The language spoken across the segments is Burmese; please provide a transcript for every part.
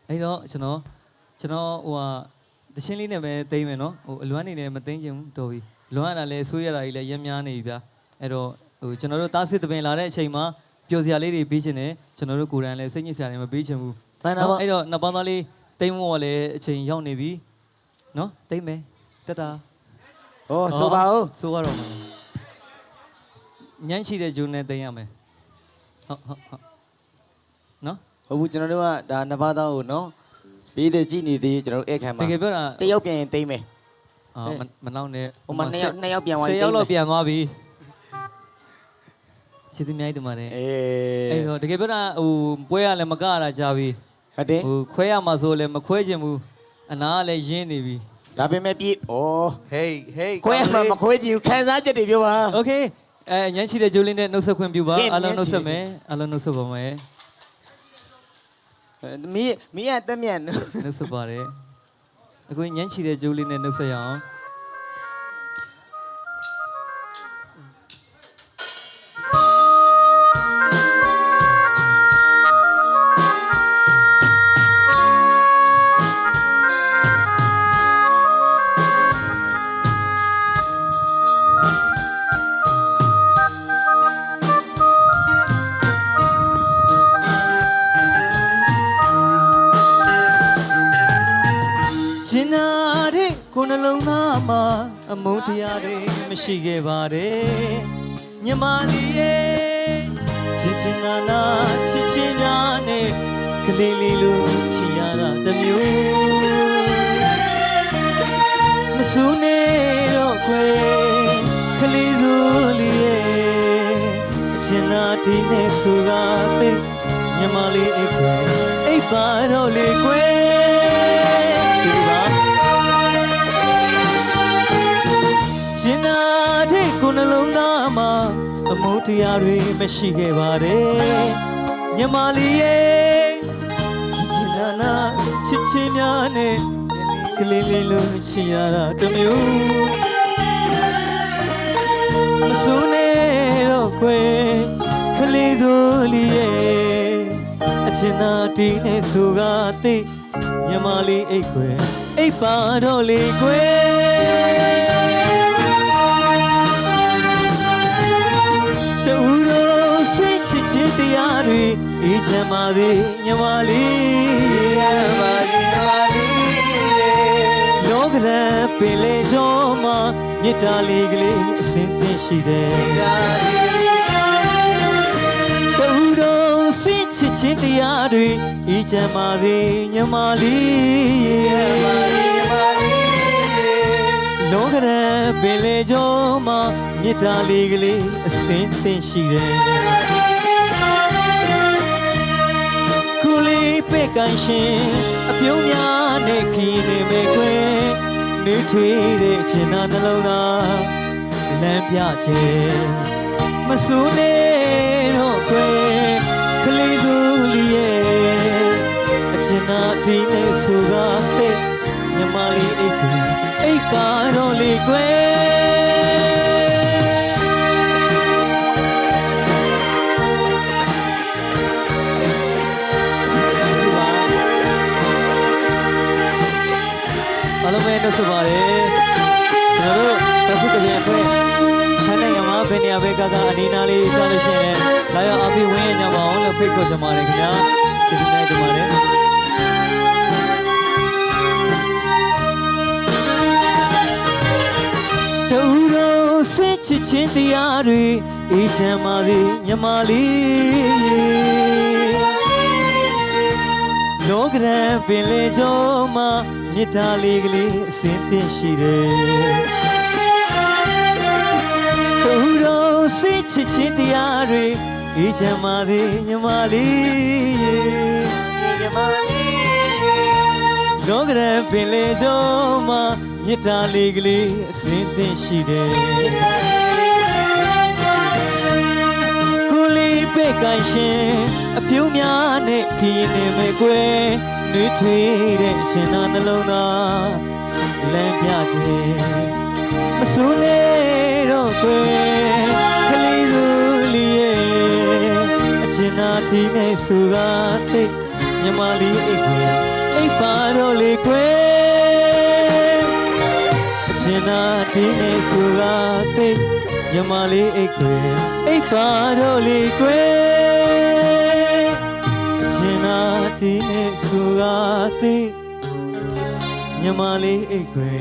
အဲ့တော့ကျွန်တော်ဟိုဟာတချင်းလေးနဲ့ပဲသိမ်းမယ်နော်ဟိုအလွမ်းနေလည်းမသိမ်းချင်ဘူးတော်ပြီလွမ်းရတာလည်းဆွေးရတာကြီးလည်းရက်များနေပြီဗျာအဲ့တော့ဟိုကျွန်တော်တို့တားစစ်တပင်လာတဲ့အချိန်မှာပျော်စရာလေးတွေပေးခြင်းနဲ့ကျွန်တော်တို့ကိုယ်တိုင်လည်းစိတ်ညစ်စရာတွေမပေးချင်ဘူးအဲ့တော့နှစ်ပေါင်းသားလေးသိမ်းဖို့လည်းအချိန်ရောက်နေပြီနော်သိမ်းမယ်တက်တာဟောဆိုပါဦးဆိုရတော့မှာညှမ်းရှိတဲ့ဂျုံနဲ့သိမ်းရမယ်ဟုတ်နော်ဟုတ်ဘူးကျွန်တော်တို့ကဒါနှစ်ပါးသားကိုနော်ပြီးတဲ့ကြည့်နေသေးကျွန်တော်တို့ဧည့်ခံမှာတကယ်ပြောတာတယောက်ပြန်ရင်သိမ်းမယ်မနောက်နဲ့ဟိုမှာနှစ်ယောက်ပြန်သွား10ယောက်လောက်ပြန်သွားပြီချစ်သူမြိုက်တယ်မှာတဲ့အဲ့တော့တကယ်ပြောတာဟိုပွဲရလည်းမကရတာကြာပြီဟုတ်တယ်ဟိုခွဲရမှာဆိုလည်းမခွဲချင်ဘူးအနာကလည်းရင်းနေပြီဒါပေမဲ့ပြည်ဩ hey ခွဲရမှာမခွဲကြည့်ဘူးခံစားချက်တွေပြောပါ okay ညမ်းချီတဲ့ဂျိုးလေးနဲ့နှုတ်ဆက်ခွင့်ပြုပါအားလုံးနှုတ်ဆက်မယ်အားလုံးနှုတ်ဆက်ပါမယ်မီးရတက်မြန်နှုတ်ဆက်ပါတယ်အခုညမ်းချီတဲ့ဂျိုးလေးနဲ့နှုတ်ဆက်ရအောင်ကျင်နာတဲ့ကိုယ်နှလုံးသားမှာအမုန်းတရားတွေမရှိခဲ့ပါတယ်ညီမလေးရဲ့ချစ်ချင်နာနာချစ်ချင်းများနဲ့ကလေးလေးလိုချင်ရတာတမျိုးမဆူနေတော့ခွေကလေးစိုးလေးရဲ့အချင်နာဒီနဲ့ဆိုကားတဲ့ညီမလေးအိတ်ခွေအိတ်ပါတော့လေခွေကျင်နာတဲ့ကိုယ်နှလုံးသားမှာအမုန်းတရားတွေမရှိခဲ့ပါတယ်ညီမလေးရဲ့ချစ်ချင်နာနာချစ်ချင်းများနဲ့ကလေးလေးလိုချင်ရတာတမျိုးမစိုးနေတော့ခွေကလေးစိုးလေးရဲ့အချင်နာတီးနဲ့ဆိုကားသိညီမလေးအိတ်ခွေအိတ်ပါတော့လေခွေချစ်တရားတွေအေးချမ်းပါသေးညီမလေးလောကရန်ပင်လေကျော်မှာမေတ္တာလေးကလေးအစဉ်သင်ရှိတယ်တူတော်ဆစ်ချစ်ချင်းတရားတွေအေးချမ်းပါသေးညီမလေးလောကရန်ပင်လေကျော်မှာမေတ္တာလေးကလေးအစဉ်သင်ရှိတယ်ပဲ့ကန်ရှင်အပြုံးများနဲ့ခီးနေမဲ့ခွေနေထွေးတဲ့ချင်နာနှလုံးသားလမ်းပြခြင်းမဆူနေတော့ခွေကလေးစုလေးရဲ့အချင်နာဒီနဲ့ဆိုကားတဲ့ညီမလေးအိတ်ခွေအိတ်ပါတော့လေခွေအားလုံးပဲနှုတ်ဆက်ပါတယ်ကျွန်တော်တို့တစ်ခုတစ်ပြန်ခွဲထိုင်းနိုင်ငံမှာဘယ်နေရာပဲကအနီးနားလေးကြားလို့ရှိရင်လာရောက်အပိဝင်းရကြပါအောင်လို့ဖိတ်ခေါ်ချင်ပါတယ်ခင်ဗျာကျေးဇူးများတင်ပါတယ်တူတော်ဆွေးချစ်ချင်းတရားတွေအေးချမ်းပါသေးညီမလေးလောကရန်ပင်လေကျော်မှာမေတ္တာလေးကလေးအစဉ်သင်ရှိတယ်တူတော်စိတ်ချစ်ချင်းတရားတွေအေးချမ်းပါသေးညီမလေးလောကရန်ပင်လေကျော်မှာမေတ္တာလေးကလေးအစဉ်သင်ရှိတယ်ကိုလေးပဲ့ကန်ရှင်အပြုံးများနဲ့ခီးနေမဲ့ကွယ်နှွေးထွေးတဲ့အချင်နာနှလုံးသားလမ်းပြခြင်းမဆူနေတော့ခွေကလေးစုလေးရဲ့အချင်နာတီးနဲ့ဆိုကားသိ မြမလေးအိတ်ခွေအိတ်ပါတော့လေခွေအချင်နာဒီနေစုကသိမြမလေးအိတ်ခွေအိတ်ပါတော့လေခွေအချင်နာဒီနေစုကသိမြမလေးအိတ်ခွေ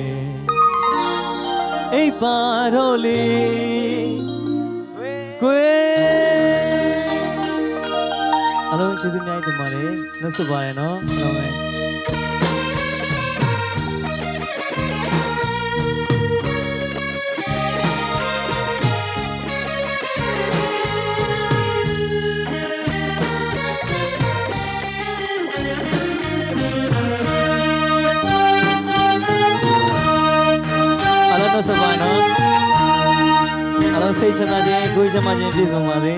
အိတ်ပါတော့လေခွေအားလုံးကျေးဇူးများတင်ပါတယ်နှုတ်ဆက်ပါရနော်အားလုံးပဲအားလုံးနှုတ်ဆက်ပါနော်အားလုံးစိတ်ချမ်းသာခြင်းကိုယ်ချမ်းသာခြင်းပြည့်စုံပါစေ